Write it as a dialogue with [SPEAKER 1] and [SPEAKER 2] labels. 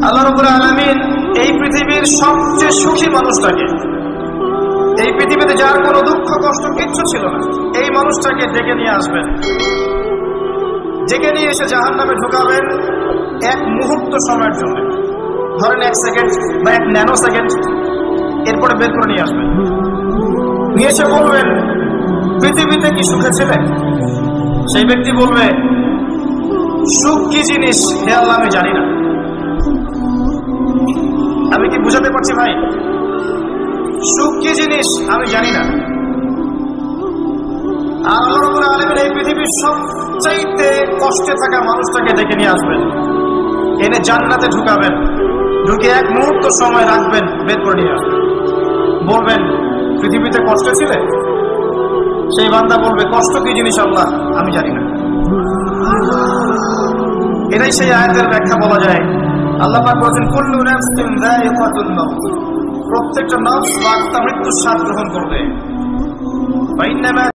[SPEAKER 1] আল্লাহ রাব্বুল আলামিন এই পৃথিবীর সবচেয়ে সুখী মানুষটাকে, এই পৃথিবীতে যার কোনো দুঃখ কষ্ট কিচ্ছু ছিল না, এই মানুষটাকে ডেকে নিয়ে আসবেন। ডেকে নিয়ে এসে জাহান্নামে ঢুকাবেন এক মুহূর্ত সময়ের জন্য, ধরেন 1 সেকেন্ড বা 1 ন্যানো সেকেন্ড। এরপরে বের করে নিয়ে আসবেন, নিয়ে এসে বলবেন, পৃথিবীতে কি সুখে ছিলে? সেই ব্যক্তি বলবে, সুখ কি জিনিস হে আল্লাহ আমি জানি না। আমি কি বুঝাতে পারছি ভাই? সুখ কি জিনিস আমি জানি না। আর আল্লাহ রাব্বুল আলামিন এই পৃথিবীর সবচাইতে কষ্টে থাকা মানুষটাকে ডেকে নিয়ে আসবেন, এনে জান্নাতে ঢুকাবেন, ঢুকে 1 মুহূর্ত সময় রাখবেন, বের করে নিয়ে আসবেন। বলবেন, পৃথিবীতে কষ্টে ছিলে? সেই বান্দা বলবে, কষ্ট কি জিনিস আল্লাহ আমি জানি না। এটাই সেই আয়াতের ব্যাখ্যা বলা যায়। আল্লাহ পাক বলেছেন, কুল্লু নাফসিন যায়িকাতুল মাউত, প্রত্যেকটা নফস বা আত্মা মৃত্যুর স্বাদ গ্রহণ করবে।